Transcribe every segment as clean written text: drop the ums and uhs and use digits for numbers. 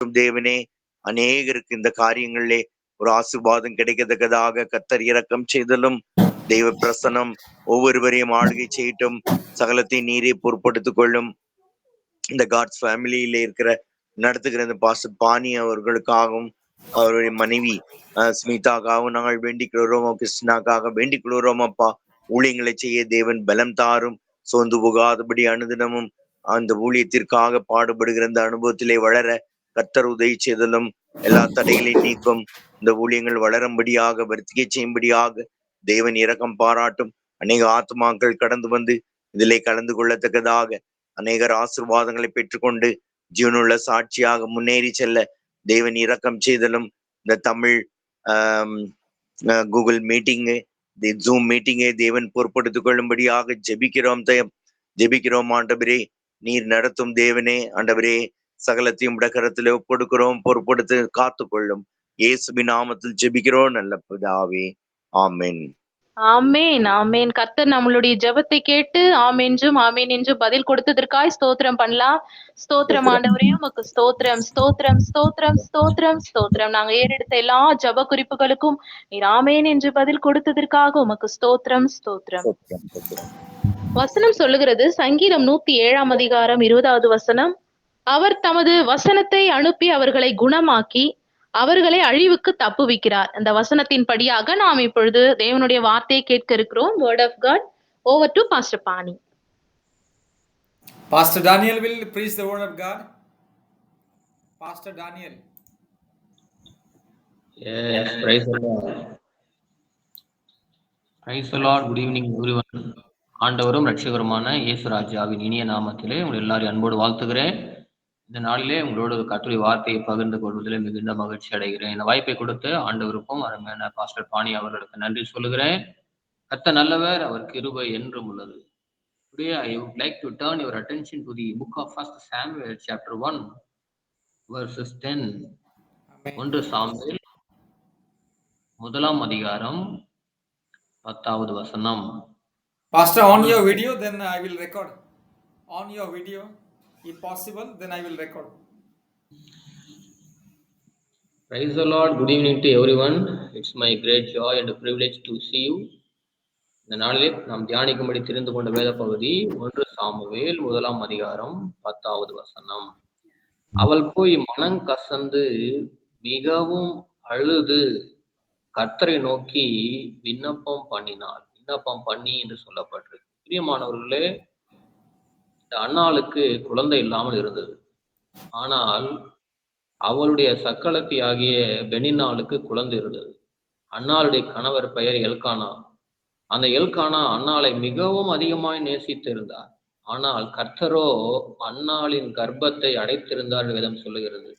தேவனே, அநேகருக்கு இந்த காரியங்களிலே ஒரு ஆசீர்வாதம் கிடைக்கத்தக்கதாக கர்த்தர் இரக்கம் செய்தலும், தெய்வ பிரசனம் ஒவ்வொருவரையும் ஆளுகை செய்யட்டும். சகலத்தை நீரே பொறுப்படுத்திக் கொள்ளும். இந்த காட்ஸ் ஃபேமிலியில இருக்கிற நடத்துகிற இந்த பாஸ்டர் பாணி அவர்களுக்காகவும் அவருடைய மனைவி ஸ்மிதாக்காகவும் நாங்கள் வேண்டிக் கொள்கிறோம். கிருஷ்ணாக்காக வேண்டிக் கொள்கிறோம். அப்பா, ஊழியங்களை செய்ய தேவன் பலம் தாரும். சோர்ந்து போகாதபடி அனுதினமும் அந்த ஊழியத்திற்காக பாடுபடுகிற இந்த அனுபவத்திலே வளர கர்த்தர் உதவி செய்தலும், எல்லா தடைகளையும் நீக்கும். இந்த ஊழியங்கள் வளரும்படியாக, வர்த்திகை செய்யும்படியாக தேவன் இரக்கம் பாராட்டும். அநேக ஆத்மாக்கள் கடந்து வந்து இதிலே கலந்து கொள்ளத்தக்கதாக அநேகர் ஆசீர்வாதங்களை பெற்றுக்கொண்டு ஜீவனுள்ள சாட்சியாக முன்னேறி செல்ல தேவன் இரக்கம் செய்தலும், இந்த தமிழ் கூகுள் மீட்டிங்கு, ஜூம் மீட்டிங்கை தேவன் பொறுப்படுத்திக் கொள்ளும்படியாக ஜெபிக்கிறோம் ஆண்டவரே. நீர் நடத்தும் தேவனே, ஆண்டவரே, சகலத்தையும் கரத்திலே ஒப்படுக்கிறோம். பொறுப்படுத்தி காத்துக்கொள்ளும். இயேசுவின் நாமத்தில் ஜெபிக்கிறோம் நல்ல பிதாவே, ஆமென். ஆமேன், ஆமேன். கர்த்தர் நம்மளுடைய ஜெபத்தை கேட்டு ஆமென்றும் ஆமேன் என்று பதில் கொடுத்ததற்காய் ஸ்தோத்திரம் பண்ணலாம். ஸ்தோத்திரம் ஆண்டவரே, உமக்கு ஸ்தோத்திரம், ஸ்தோத்திரம், ஸ்தோத்திரம், ஸ்தோத்திரம், ஸ்தோத்திரம். நாங்க ஏறெடுத்த எல்லா ஜெப குறிப்புகளுக்கும் நீர் ஆமேன் என்று பதில் கொடுத்ததற்காக உமக்கு ஸ்தோத்திரம், ஸ்தோத்திரம். வசனம் சொல்லுகிறது, சங்கீதம் 107 அதிகாரம் 20 வசனம், அவர் தமது வசனத்தை அனுப்பி அவர்களை குணமாக்கி அவர்களை அழிவுக்கு தப்புவிக்கிறார். அந்த வசனத்தின் படியாக நாம் இப்பொழுது தேவனுடைய வார்த்தையை கேட்க இருக்கிறோம். Word of God. Over to pastor பாணி. Pastor Daniel will preach the word of God. Pastor Daniel. Yes, praise the Lord. Praise the Lord. Good evening everyone. ஆண்டவரும் ரட்சகருமான இயேசு ராஜாவின் இனிய நாமத்திலே உங்கள் எல்லாரையும் அன்போடு வாழ்த்துகிறேன். இந்த நாளிலே உங்களோட கர்த்தருடைய வார்த்தையை பகிர்ந்து கொள்வதில் மிகுந்த மகிழ்ச்சி அடைகிறேன். இந்த வாய்ப்பை கொடுத்த ஆண்டவருக்கும் அருமையான பாஸ்டர் பாணி அவர்களுக்கு நன்றி சொல்லுகிறேன். கர்த்தர் நல்லவர், அவர் கிருபை என்றும் உள்ளது. Today I would like to turn your attention to the book of 1 Samuel chapter 1 verses 10. 1 Samuel 1 அதிகாரம் 10வது வசனம். Pastor, on your video, then I will record. On your video, if possible, then I will record. Praise the Lord. Good evening to everyone. It's my great joy and privilege to see you. இந்த நாளில் நாம் தியானிக்கும்படி தெரிந்து கொண்ட வேத பகுதி 1 Samuel 1 அதிகாரம் 10வது வசனம். அவள் போய் மனம் கசந்து மிகவும் அழுது கர்த்தரை நோக்கி விண்ணப்பம் பண்ணினாள். விண்ணப்பம் பண்ணி என்று சொல்லப்பட்டிருக்கு. பிரியமானவர்களே, இந்த அன்னாளுக்கு குழந்தை இல்லாமல் இருந்தது. ஆனால் அவளுடைய சக்களத்தி ஆகிய பெனின்னாளுக்கு குழந்தை இருந்தது. அன்னாளுடைய கணவர் பெயர் எல்கானா. அந்த எல்கானா அன்னாளை மிகவும் அதிகமாய் நேசித்திருந்தார். ஆனால் கர்த்தரோ அன்னாளின் கர்ப்பத்தை அடைத்திருந்தார் வேதம் சொல்லுகிறது.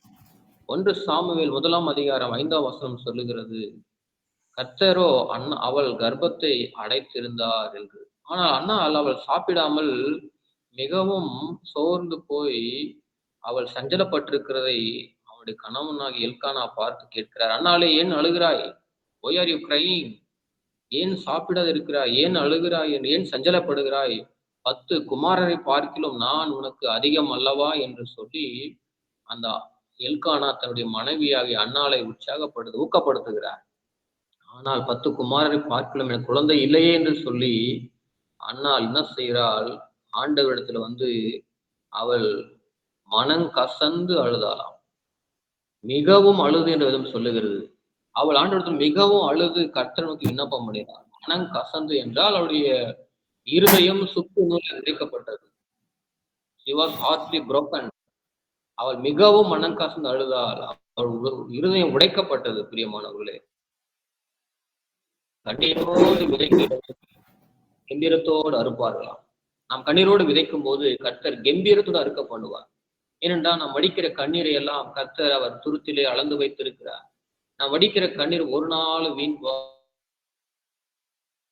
1 சாமுவேல் 1 அதிகாரம் 5ஆம் வசனம் சொல்லுகிறது, கர்த்தரோ அவள் கர்ப்பத்தை அடைத்திருந்தார் என்று. ஆனால் அன்னாள் அவள் சாப்பிடாமல் மிகவும் சோர்ந்து போய் அவள் சஞ்சலப்பட்டிருக்கிறதை அவனுடைய கணவனாகி எல்கானா பார்த்து கேட்கிறார். அன்னாளே, ஏன் அழுகிறாய்? Why are you crying? ஏன் சாப்பிடாத இருக்கிறாய்? ஏன் அழுகிறாய்? ஏன் சஞ்சலப்படுகிறாய்? 10 குமாரரை பார்க்கிலும் நான் உனக்கு அதிகம் அல்லவா என்று சொல்லி அந்த எல்கானா தன்னுடைய மனைவியாகிய அன்னாளை ஊக்கப்படுத்துகிறார். ஆனால் 10 குமாரரை பார்க்கிலும் எனக்கு குழந்தை இல்லையே என்று சொல்லி அன்னாள் என்ன செய்கிறாள்? ஆண்டவரிடத்துல அவள் மனம் கசந்து அழுதாளாம். மிகவும் அழுது என்று விதம் சொல்லுகிறது. அவள் ஆண்டவரிடத்தில் மிகவும் அழுது கர்த்தருக்கு விண்ணப்பம் பண்ணினாள். மனம் கசந்து என்றால் அவளுடைய இருதயம் சுக்கு நூலில் உடைக்கப்பட்டது. She was heartily broken. அவள் மிகவும் மனம் கசந்து அழுதாள். அவள் இருதயம் உடைக்கப்பட்டது. பிரியமானவர்களே, கண்ணீரோடு விதைக்க கம்பீரத்தோடு அறுப்பார்களாம். நாம் கண்ணீரோடு விதைக்கும் போது கர்த்தர் கம்பீரத்தோடு அறுக்க பண்ணுவார். ஏனென்றால் நாம் வடிக்கிற கண்ணீரை எல்லாம் கர்த்தர் அவர் துருத்திலே அளந்து வைத்திருக்கிறார். நாம் வடிக்கிற கண்ணீர் ஒரு நாள் வீண்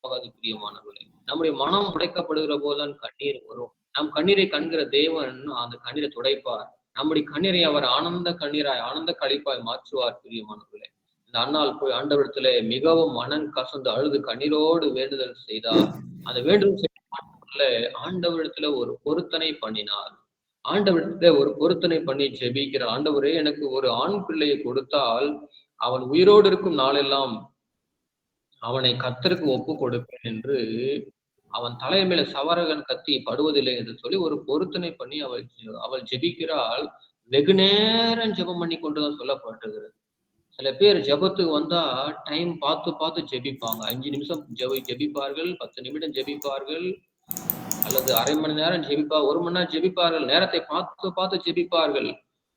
போகாது. பிரியமானவர்களே, நம்முடைய மனம் உடைக்கப்படுகிற போதுதான் கண்ணீர் வரும். நம் கண்ணீரை கண்கிற தேவன் அந்த கண்ணீரை துடைப்பார். நம்முடைய கண்ணீரை அவர் ஆனந்த கண்ணீராய் ஆனந்த கழிப்பாய் மாற்றுவார். பிரியமானவர்களே, இந்த அன்னாள் போய் ஆண்டவரிடத்திலே மிகவும் மனம் கசந்து அழுது கண்ணீரோடு வேண்டுதல் செய்தார். அந்த வேண்டுதல் செய்த ஆண்டவரிடத்துல ஒரு பொருத்தனை பண்ணினார். ஆண்டவரிடத்துல ஒரு பொருத்தனை பண்ணி ஜெபிக்கிற, ஆண்டவரே எனக்கு ஒரு ஆண் பிள்ளையை கொடுத்தால் அவன் உயிரோடு இருக்கும் நாளெல்லாம் அவனை கர்த்தருக்கு ஒப்பு கொடுப்பேன் என்று அவன் தலை மேல சவரகன் கத்தி படுவதில்லை என்று சொல்லி ஒரு பொருத்தனை பண்ணி அவள் ஜெபிக்கிறாள். வெகு நேரம் ஜெபம் பண்ணி கொண்டுதான் சொல்லப்பட்டிருக்கிறது. சில பேர் ஜெபத்துக்கு வந்தா டைம் பார்த்து பார்த்து ஜெபிப்பாங்க. 5 நிமிஷம் ஜெபிப்பார்கள், 10 நிமிடம் ஜெபிப்பார்கள், அல்லது அரை மணி நேரம் 1 மணி நேரம் ஜெபிப்பார்கள். நேரத்தை பார்த்து பார்த்து ஜெபிப்பார்கள்.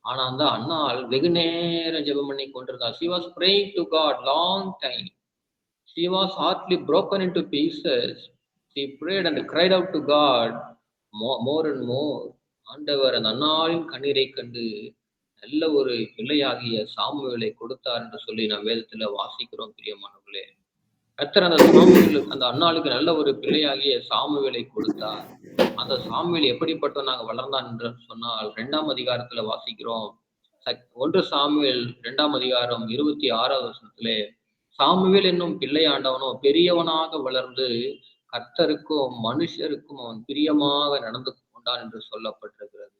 ஆனா அந்த அன்னாள் வெகு நேரம் ஜெபம் பண்ணி கொண்டிருந்தாள். She was praying to God long time. She was hardly broken into pieces. She prayed and cried out to God more and more. ஆண்டவர் அந்த அன்னாளின் கண்ணீரை கண்டு நல்ல ஒரு பிள்ளையாகிய சாமுவேலை கொடுத்தார் என்று சொல்லி நாம் வேதத்துல வாசிக்கிறோம் பிரியமானவர்களே. கர்த்தர் அந்த அன்னாளுக்கு நல்ல ஒரு பிள்ளையாகிய சாமுவேலை கொடுத்தார். அந்த சாமுவேல் எப்படிப்பட்ட நாங்க வளர்ந்தான் என்று சொன்னால் 2ஆம் அதிகாரத்துல வாசிக்கிறோம். 1 சாமுவேல் 2ஆம் அதிகாரம் 26வது வசனத்திலே, சாமுவேல் என்னும் பிள்ளையாண்டவனோ பெரியவனாக வளர்ந்து கர்த்தருக்கும் மனுஷருக்கும் அவன் பிரியமாக நடந்து கொண்டான் என்று சொல்லப்பட்டிருக்கிறது.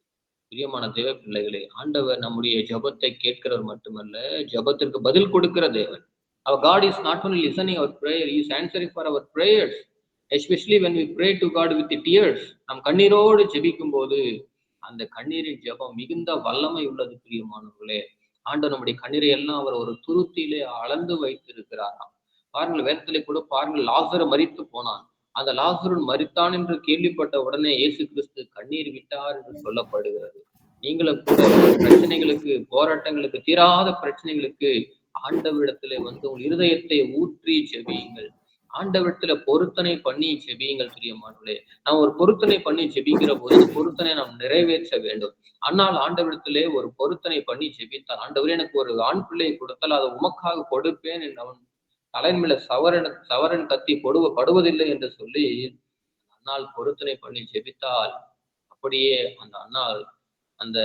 பிரியமான தேவ பிள்ளைகளே, ஆண்டவர் நம்முடைய ஜெபத்தை கேட்கிறவர் மட்டுமல்ல, ஜெபத்திற்கு பதில் கொடுக்கிற தேவன். Our God is not only listening our prayer, He is answering for our prayers, especially when we pray to God with the tears. நம் கண்ணீரோடு ஜெபிக்கும் போது அந்த கண்ணீரின் ஜெபம் மிகுந்த வல்லமை உள்ளது பிரியமானவர்களே. ஆண்டவர் நம்முடைய கண்ணீரை எல்லாம் அவர் ஒரு துருத்தியிலே அளந்து வைத்திருக்கிறாராம். பாருங்கள், வேதத்திலே கூட பாருங்கள், லாசரு மரித்து போனான். அந்த லாசரு மரித்தான் என்று கேள்விப்பட்ட உடனே இயேசு கிறிஸ்து கண்ணீர் விட்டார் என்று சொல்லப்படுகிறது. நீங்களும் கூட பிரச்சனைகளுக்கு, போராட்டங்களுக்கு, தீராத பிரச்சனைகளுக்கு ஆண்டவரிடத்திலே வந்து உங்கள் இருதயத்தை ஊற்றி ஜெபியுங்கள். ஆண்டவரிடத்துல பொருத்தனை பண்ணி ஜெபியுங்கள் பிரியமானவர்களே. நாம் ஒரு பொருத்தனை பண்ணி ஜெபிக்கிற போது அந்த பொருத்தனை நாம் நிறைவேற்ற வேண்டும். ஆனால் ஆண்டவரிடத்திலே ஒரு பொருத்தனை பண்ணி ஜெபித்தால், ஆண்டவரே எனக்கு ஒரு ஆண் பிள்ளையை கொடுத்தால் அதை உமக்காக கொடுப்பேன் என்று அவன் தலையின் மேல சவரன் கத்தி படுவதில்லை என்று சொல்லி அன்னாள் பொருத்தனை பண்ணி ஜெபித்தால், அப்படியே அந்த அன்னாள் அந்த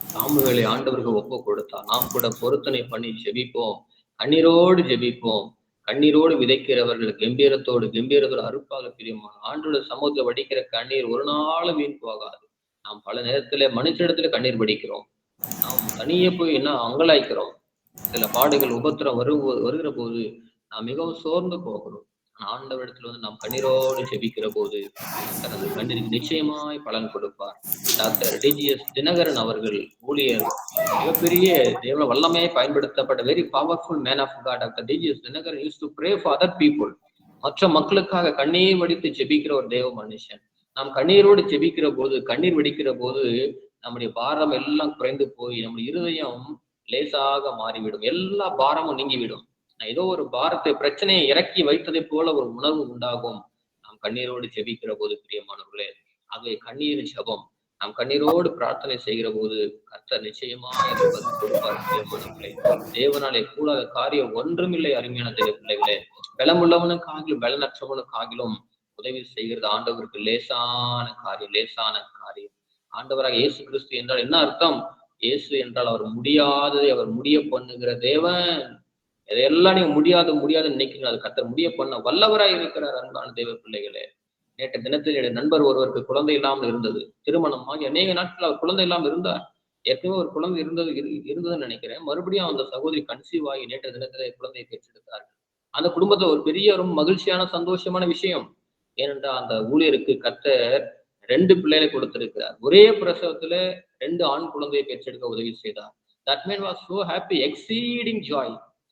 சாமுவேலை ஆண்டவருக்கு ஒப்பு கொடுத்தார். நாம் கூட பொருத்தனை பண்ணி ஜெபிப்போம், கண்ணீரோடு ஜெபிப்போம். கண்ணீரோடு விதைக்கிறவர்கள் கம்பீரத்தோடு அறுப்பாக பிரியமான ஆண்டோட சமூகத்தை வடிக்கிற கண்ணீர் ஒரு நாளும் வீண் போகாது. நாம் பல நேரத்துல மனுஷனிடத்துல கண்ணீர் வடிக்கிறோம், நாம் தனியே போய் என்ன அங்கலாய்க்கிறோம். சில பாடுகள் உபத்திரம் வருகிற போது நாம் மிகவும் சோர்ந்து போகிறோம். ஆண்டவரிடத்துல வந்து நாம் கண்ணீரோடு ஜெபிக்கிற போது அந்த கண்ணீருக்கு நிச்சயமாய் பலன் கொடுப்பார். டாக்டர் டிஜிஎஸ் தினகரன் அவர்கள் ஊழியர், மிகப்பெரிய தேவ வல்லமையை பயன்படுத்தப்பட்ட very powerful man of God. Doctor DGS Dinakaran use to pray for other people. மற்ற மக்களுக்காக கண்ணீர் வடித்து ஜெபிக்கிற ஒரு தேவ மனுஷன். நாம் கண்ணீரோடு ஜெபிக்கிற போது, கண்ணீர் வெடிக்கிற போது நம்முடைய பாரம் எல்லாம் குறைந்து போய் நம்முடைய இருதயம் லேசாக மாறிவிடும், எல்லா பாரமும் நீங்கிவிடும். ஏதோ ஒரு பாரத்தை, பிரச்சனையை இறக்கி வைத்ததை போல ஒரு உணர்வு உண்டாகும் நாம் கண்ணீரோடு ஜெபிக்கிற போது பிரியமானவர்களே. ஆகவே கண்ணீர் ஜெபம், நாம் கண்ணீரோடு பிரார்த்தனை செய்கிற போது கர்த்தர் நிச்சயமாக கொடுப்பார் பிரியமானவர்களே. தேவனாலே கூடாத காரியம் ஒன்றுமில்லை அருமையான தேவ பிள்ளைகளே. பலமுள்ளவனுக்காகிலும் பலனற்றவனுக்காகிலும் உதவி செய்கிறது ஆண்டவருக்கு லேசான காரியம். ஆண்டவராக இயேசு கிறிஸ்து என்றால் என்ன அர்த்தம்? இயேசு என்றால் அவர் முடியாததை அவர் முடிய பண்ணுகிற தேவன். எதையெல்லாம் நீங்க முடியாதுன்னு நினைக்கிறீங்க, அது கர்த்தர் முடிய பண்ண வல்லவராய் இருக்கிறார். அன்பான தேவ பிள்ளைகளே, நேற்று தினத்தில் என்னுடைய நண்பர் ஒருவருக்கு குழந்தை இல்லாமல் இருந்தது. திருமணமாகி அநேக நாட்கள் அவர் குழந்தை இல்லாமல் இருந்தார். ஏற்கனவே ஒரு குழந்தை இருந்ததுன்னு நினைக்கிறேன். மறுபடியும் அந்த சகோதரி கன்சீவ் ஆகி நேற்று தினத்திலே குழந்தையை பெற்றெடுத்தார்கள். அந்த குடும்பத்தை ஒரு பெரிய ரொம்ப மகிழ்ச்சியான சந்தோஷமான விஷயம். ஏனென்றால் அந்த ஊழியருக்கு கர்த்தர் 2 பிள்ளைகளை கொடுத்திருக்கிறார். ஒரே பிரசவத்துல 2 ஆண் குழந்தையை பெற்றெடுக்க உதவி செய்தார். That man was so happy, exceeding joy.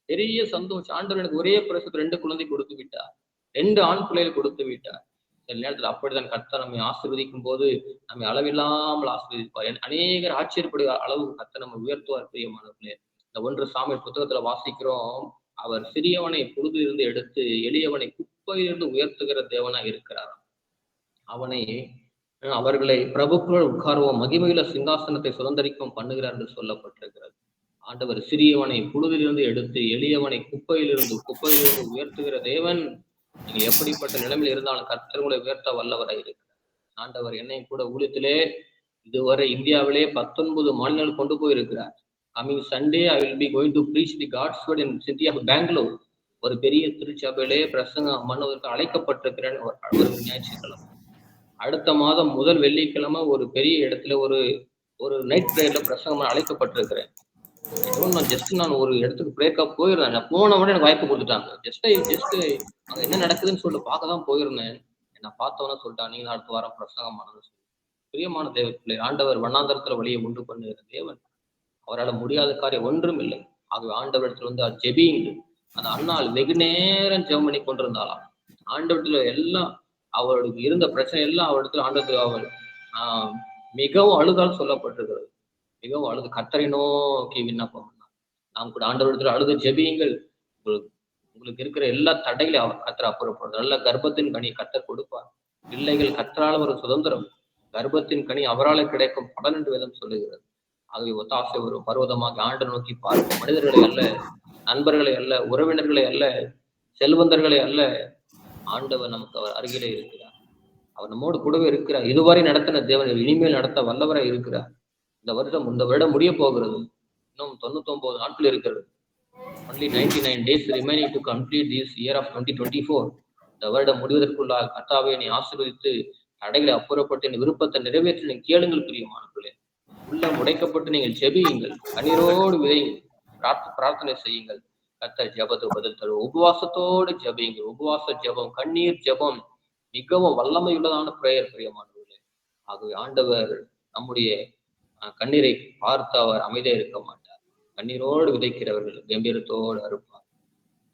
பெரிய சந்தோஷம். ஆண்டவர் எனக்கு ஒரே பிரசவத்துல 2 குழந்தை கொடுத்து விட்டார், 2 ஆண் பிள்ளைகளை கொடுத்து விட்டார். சில நேரத்தில் அப்படித்தான் கர்த்தர் நம்மை ஆசீர்வதிக்கும் போது நம்மை அளவில்லாமல் ஆசீர்வதிப்பார். அநேகர் ஆச்சரியப்படுகிற அளவுக்கு கர்த்தர் நம்ம உயர்த்துவார் பிரியமானவர்களே. இந்த 1 சாமுவேல் புத்தகத்துல வாசிக்கிறோம், அவர் சிறியவனை புழுதிலிருந்து எடுத்து எளியவனை குப்பையிலிருந்து உயர்த்துகிற தேவனா இருக்கிறார். அவர்களை பிரபுக்கள் உட்கார்வோம், மகிமையில சிங்காசனத்தை சுதந்திரிக்கும் பண்ணுகிறார் என்று சொல்லப்பட்டிருக்கிறது. ஆண்டவர் சிறியவனை புழுதிலிருந்து எடுத்து எளியவனை குப்பையிலிருந்து உயர்த்துகிற தேவன். நீங்க எப்படிப்பட்ட நிலைமையில் இருந்தாலும் கர்த்தர் உங்களை உயர்த்த வல்லவராய் இருக்கிறார். ஆண்டவர் என்னையும் கூட ஊழியத்திலே இதுவரை இந்தியாவிலே 19 மாநிலங்கள் கொண்டு போயிருக்கிறார். Coming Sunday I will be going to preach the God's word in city of Bangalore. ஒரு பெரிய திருச்சபையிலே பிரசங்கம் பண்ணுவதற்கு அழைக்கப்பட்டிருக்கிறேன் ஒரு ஞாயிற்றுக்கிழமை. அடுத்த மாதம் முதல் வெள்ளிக்கிழமை ஒரு பெரிய இடத்துல ஒரு நைட் பிரேயர்ல பிரசங்கம் அழைக்கப்பட்டிருக்கிறேன். நான் ஒரு இடத்துக்கு பிரேக்கப் போயிருந்தேன். நான் போன உடனே எனக்கு வாய்ப்பு கொடுத்துட்டாங்க. ஜஸ்ட் அங்க என்ன நடக்குதுன்னு சொல்லிட்டு பார்க்க தான் போயிருந்தேன். என்ன பார்த்தவொன்னே சொல்லிட்டாங்க, நீங்க அடுத்த வாரம் பிரசங்கம் பண்ணணும்னு சொல்லி. பிரியமான தேவ பிள்ளை, ஆண்டவர் வண்ணாந்தரத்துல வழியை உண்டு பண்ணுகிற தேவன். அவரால் முடியாத காரியம் ஒன்றும் இல்லை. ஆகவே ஆண்டவரிடத்துல வந்து ஜெபியுங்க. அந்த அன்னாள் வெகு நேரம் ஜெபம் பண்ணி கொண்டிருந்தாளாம். ஆண்டவரத்துல எல்லாம் அவளுக்கு இருந்த பிரச்சனை எல்லாம் அவரிடத்துல ஆண்டவர் அவள் மிகவும் அழுதால் சொல்லப்பட்டிருக்கிறது. மிகவும் அழுது கர்த்தரை நோக்கி விண்ணப்பம் பண்ணார். நாம் கூட ஆண்டவரிடத்துல அழுது ஜெபியுங்கள். உங்களுக்கு இருக்கிற எல்லா தடைகளையும் அவர் கர்த்தர் அப்புறப்படுறார். நல்ல கர்ப்பத்தின் கனி கர்த்தர் கொடுப்பார். பிள்ளைகள் கர்த்தரால் ஒரு சுதந்திரம். கர்ப்பத்தின் கனி அவரால் கிடைக்கும் பலன் என்று வேதம் சொல்லுகிறது. ஆகவே ஒத்தாசை ஒரு பர்வதமாக ஆண்டை நோக்கி பார்க்கும். மனிதர்களை அல்ல, நண்பர்களை அல்ல, உறவினர்களை அல்ல, செல்வந்தர்களை அல்ல, ஆண்டவர் நமக்கு அவர் அருகிலே இருக்கிறார். அவர் நம்மோடு கூடவே இருக்கிறார். இதுவரை நடத்தின தேவன் இனிமேல் நடத்த வல்லவராய் இருக்கிறார். இந்த வருடம் முடிய போகிறது. இன்னும் 99 நாட்கள் இருக்கிறது. only 99 days remaining to complete this year of 2024. இந்த வருடம் முடிவதற்குள்ளாக கர்த்தாவே என்னை ஆசீர்வதித்து தடைகளை அப்புறப்பட்டு என் விருப்பத்தை நிறைவேற்றி நீங்கள் கேளுங்கள் பிரியமானவர்களே. உள்ளம் உடைக்கப்பட்டு நீங்கள் ஜெபியுங்கள், கண்ணீரோடு விதையுங்கள், பிரார்த்தனை செய்யுங்கள். கர்த்தர் ஜெபத்துக்கு பதில் தரும். உபவாசத்தோடு ஜெபியுங்கள். உபவாச ஜெபம், கண்ணீர் ஜெபம் மிகவும் வல்லமையுள்ளதான பிரேயர் பிரியமானவர்களே. ஆகவே ஆண்டவர் நம்முடைய கண்ணீரை பார்த்து அவர் அமைதியாக இருக்க மாட்டார். கண்ணீரோடு விதைக்கிறவர்கள் கம்பீரத்தோடு அறுப்பார்.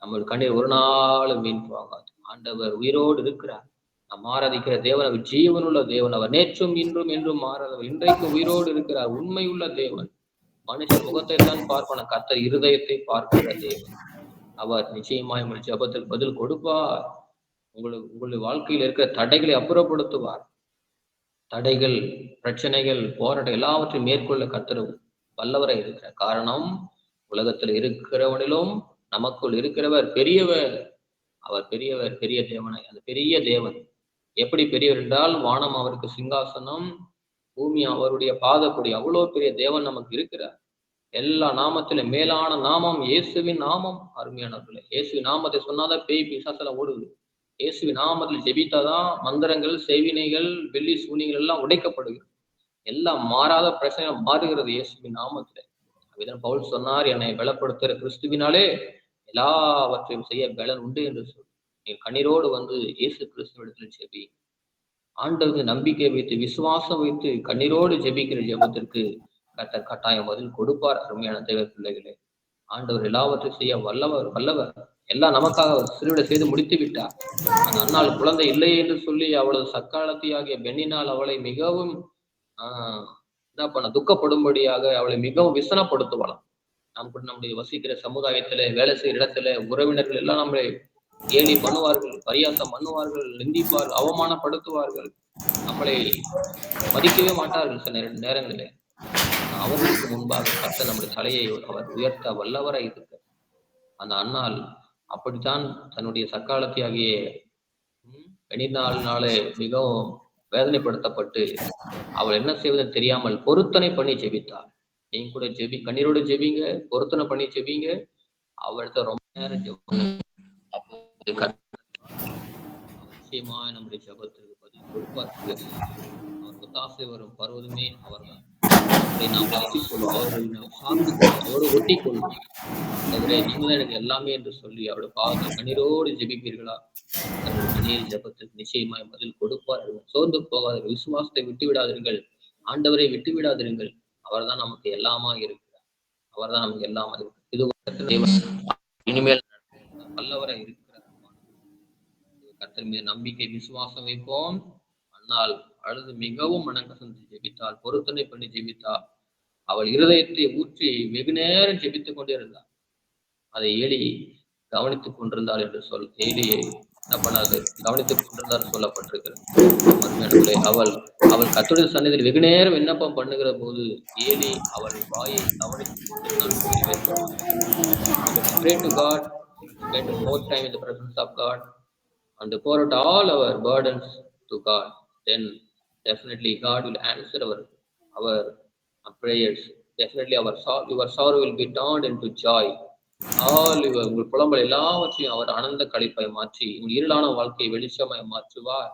நம்ம கண்ணீர் ஒரு நாளும் வீண் போகாது. ஆண்டவர் உயிரோடு இருக்கிறார். நாம் ஆராதிக்கிற தேவன் அவர் ஜீவனுள்ள தேவன். அவர் நேற்றும் இன்றும் என்றும் மாறாதவர். இன்றைக்கு உயிரோடு இருக்கிறார். உண்மையுள்ள தேவன். மனுஷன் முகத்தை தான் பார்ப்பான, கர்த்தர் இருதயத்தை பார்க்கிற தேவன். அவர் நிச்சயமாய் உங்கள் ஜெபத்துக்கு பதில் கொடுப்பார். உங்களுடைய வாழ்க்கையில் இருக்கிற தடைகளை அப்புறப்படுத்துவார். தடைகள், பிரச்சனைகள், போராட்டம் எல்லாவற்றையும் மேற்கொள்ள கர்த்தர் வல்லவரை இருக்கிற காரணம், உலகத்தில் இருக்கிறவனிலும் நமக்குள் இருக்கிறவர் பெரியவர். அவர் பெரியவர், பெரிய தேவனை. அந்த பெரிய தேவன் எப்படி பெரியவர் என்றால், வானம் அவருக்கு சிங்காசனம், பூமி அவருடைய பாதப்படி. அவ்வளவு பெரிய தேவன் நமக்கு இருக்கிறார். எல்லா நாமத்திலும் மேலான நாமம் இயேசுவின் நாமம். அருமையானவர்களே, இயேசுவின் நாமத்தை சொன்னாதான் பேய் பிசாசெல்லாம் ஓடுது. இயேசுவின் நாமத்தில் ஜெபித்தாதான் மந்திரங்கள், செய்வினைகள், வெள்ளி சூனிகள் எல்லாம் உடைக்கப்படுகிறது. எல்லாம் மாறாத பிரச்சனை மாறுகிறது இயேசுவின் நாமத்துல. இதன் பவுல் சொன்னார், என்னை பலப்படுத்துகிற கிறிஸ்துவினாலே எல்லாவற்றையும் செய்ய பலன் உண்டு என்று சொல்லி நீங்கள் கண்ணீரோடு வந்து இயேசு கிறிஸ்துவிடத்தில் ஜெபி. ஆண்டவருக்கு நம்பிக்கை வைத்து, விசுவாசம் வைத்து கண்ணீரோடு ஜெபிக்கிற ஜெபத்திற்கு கர்த்தர் கட்டாயம் பதில் கொடுப்பார். அருமையான தேவ பிள்ளைகளே, ஆண்டவர் எல்லாவற்றையும் செய்ய வல்லவர். எல்லாம் நமக்காக சிறுவிட செய்து முடித்து விட்டார். அந்த அன்னாள் குழந்தை இல்லையே என்று சொல்லி அவளது சக்காலத்தியாகிய பெண்ணினால் அவளை மிகவும் துக்கப்படும்படியாக அவளை மிகவும் விசனப்படுத்துவாளாம். நாம் கூட நம்முடைய வசிக்கிற சமுதாயத்துல, வேலை செய்கிற இடத்துல உறவினர்கள் எல்லாம் நம்மளை கேலி பண்ணுவார்கள், பரியாசம் பண்ணுவார்கள், நிந்திப்பார்கள், அவமானப்படுத்துவார்கள், நம்மளை மதிக்கவே மாட்டார்கள். சில நேரங்களிலே அவர்களுக்கு முன்பாக கர்த்தர் நம்முடைய தலையை அவர் உயர்த்த வல்லவராய் இருக்க. அந்த அன்னாள் அப்படித்தான் தன்னுடைய சக்காலத்தியாகிய பெண்ணினாலே மிகவும் வேதனைப்படுத்தப்பட்டு அவள் என்ன செய்வதுன்னு தெரியாமல் பொருத்தனை பண்ணி ஜெபித்தாள். நீங்க கூட கண்ணீரோடு ஜெபிங்க, பொருத்தனை பண்ணி ஜெபிங்க. அவள்கிட்ட ரொம்ப நேரம் ஜெபம். நிச்சயமா நம்முடைய ஜெபத்திற்கு பதில் கொடுப்பார். அவர் ஒத்தாசை வரும் பருவதுமே அவர்தான். அவரோடு ஒட்டி கொள்ளும். நீங்க எனக்கு எல்லாமே என்று சொல்லி அவருடைய பாவத்தை கண்ணீரோடு ஜெபிப்பீர்களா, கண்ணீர் ஜெபத்திற்கு நிச்சயமாய் பதில் கொடுப்பார்கள். சோர்ந்து போகாதீர்கள், விசுவாசத்தை விட்டு விடாதீர்கள், ஆண்டவரை விட்டு விடாதீர்கள். அவர்தான் நமக்கு எல்லாமா இருக்கிறார். அவர்தான் நமக்கு எல்லாமா இருக்கிறார். இது இனிமேல் வல்லவரை இருக்கிறார். கர்த்தர் மீது நம்பிக்கை, விசுவாசம் வைப்போம். அன்னால் அழுது மிகவும் மனங்கசந்து ஜெபித்தாள், பொருத்தனை பண்ணி ஜெபித்தாள். அவள் இருதயத்தை ஊற்றி வெகு நேரம் ஜெபித்துக் கொண்டே இருந்தாள். அதை ஏலி கவனித்துக் கொண்டிருந்தாள் என்று ஏலியை என்ன பண்ணாது கவனித்துக் கொண்டிருந்தால் சொல்லப்பட்டிருக்கிறது. அவள் கர்த்தருடைய சந்நிதியில் வெகு நேரம் விண்ணப்பம் பண்ணுகிற போது ஏலி அவள் வாயை கவனித்துக் கொண்டிருந்தான். Pray to God, spend more time in the presence of God and pour out all our burdens to God. Then definitely God will answer our prayers. Definitely your sorrow will be turned into joy. உங்கள் புலம்பல் எல்லாவற்றையும் அவர் ஆனந்த களிப்பாய் மாற்றி உங்கள் இருளான வாழ்க்கையை வெளிச்சமாய் மாற்றுவார்.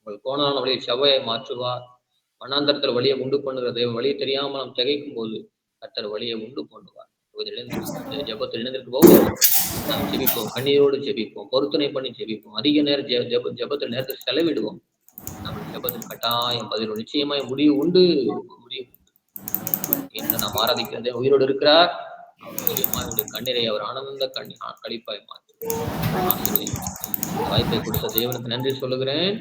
உங்கள் கோணலான வழியை செவ்வாயை மாற்றுவார். வனாந்தரத்துல வழியை உண்டு பண்ணுகிற தேவன், வழியை தெரியாம நாம் திகைக்கும் போது கர்த்தர் வழியை உண்டு பண்ணுவார். இந்த ஜெபத்தில் இணைந்திருக்கும் போது நாம் ஜெபிப்போம், கண்ணீரோடு ஜெபிப்போம், பொருத்தனை பண்ணி ஜெபிப்போம், அதிக நேரம் ஜெபத்தில் நேரத்தை செலவிடுவோம். நம்ம ஜெபத்தில் கட்டாயம் பதில் நிச்சயமாய் முடிவு உண்டு. முடிவு என்று நாம் ஆராதிக்கிறதே உயிரோடு இருக்கிறார். நிச்சயமாய் கண்ணீரை அவர் ஆனந்த கழிப்பாய் மாற்றி வாய்ப்பை கொடுத்த தேவனுக்கு நன்றி சொல்லுகிறேன்.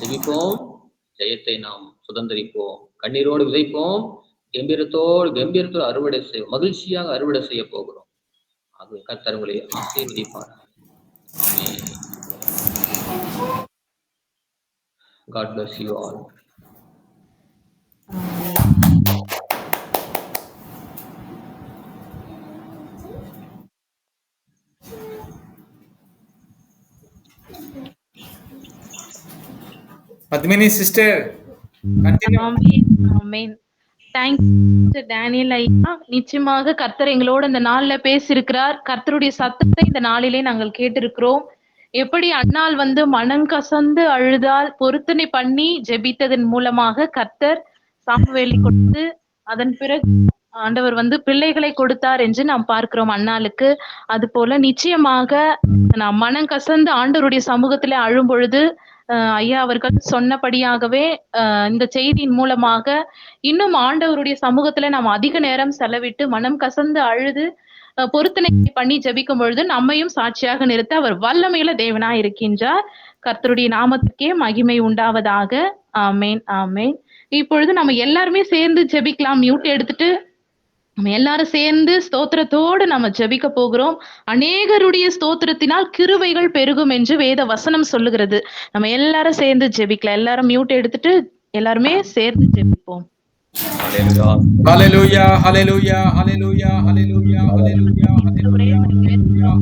ஜெபிப்போம், ஜெயத்தை நாம் சுதந்திரிப்போம், கண்ணீரோடு விதைப்போம், கம்பீரத்தோடு அறுவடை செய்வோம், மகிழ்ச்சியாக அறுவடை செய்ய போகிறோம். அது கர்த்தர் உங்களை ஆசீர்வதிப்பார். ஆமென். God bless you all. Padmini sister, continue. Amen, amen. Thanks Daniel ஐயா. நிச்சயமாக கர்த்தர் எங்களோட இந்த நாள்ல பேசியிருக்கிறார். கர்த்தருடைய சத்தத்தை இந்த நாளிலே நாங்கள் கேட்டிருக்கிறோம். எப்படி அன்னாள் மனம் கசந்து அழுதால் பொருத்தனை பண்ணி ஜெபித்ததன் மூலமாக கர்த்தர் சாமுவேலை கொடுத்து அதன் பிறகு ஆண்டவர் பிள்ளைகளை கொடுத்தார் என்று நாம் பார்க்கிறோம் அன்னாளுக்கு. அது போல நிச்சயமாக நாம் மனம் கசந்து ஆண்டவருடைய சமூகத்திலே அழும் பொழுது ஐயா அவர்கள் சொன்னபடியாகவே இந்த செய்தியின் மூலமாக இன்னும் ஆண்டவருடைய சமூகத்துல நாம் அதிக நேரம் செலவிட்டு மனம் கசந்து அழுது பொருத்தனை பண்ணி ஜெபிக்கும் பொழுது நம்மையும் சாட்சியாக நிறுத்த அவர் வல்லமையில தேவனாய் இருக்கின்றார். கர்த்தருடைய நாமத்துக்கே மகிமை உண்டாவதாக. ஆமேன், ஆமேன். இப்பொழுது நம்ம எல்லாருமே சேர்ந்து ஜெபிக்கலாம். மியூட் எடுத்துட்டு நம்ம எல்லாரும் சேர்ந்து ஸ்தோத்திரத்தோடு நம்ம ஜெபிக்க போகிறோம். அநேகருடைய ஸ்தோத்திரத்தினால் கிருபைகள் பெருகும் என்று வேத வசனம் சொல்லுகிறது. நம்ம எல்லாரும் சேர்ந்து ஜெபிக்கலாம். எல்லாரும் மியூட் எடுத்துட்டு எல்லாருமே சேர்ந்து ஜெபிப்போம். Hallelujah, hallelujah, hallelujah, hallelujah, hallelujah, hallelujah, hallelujah.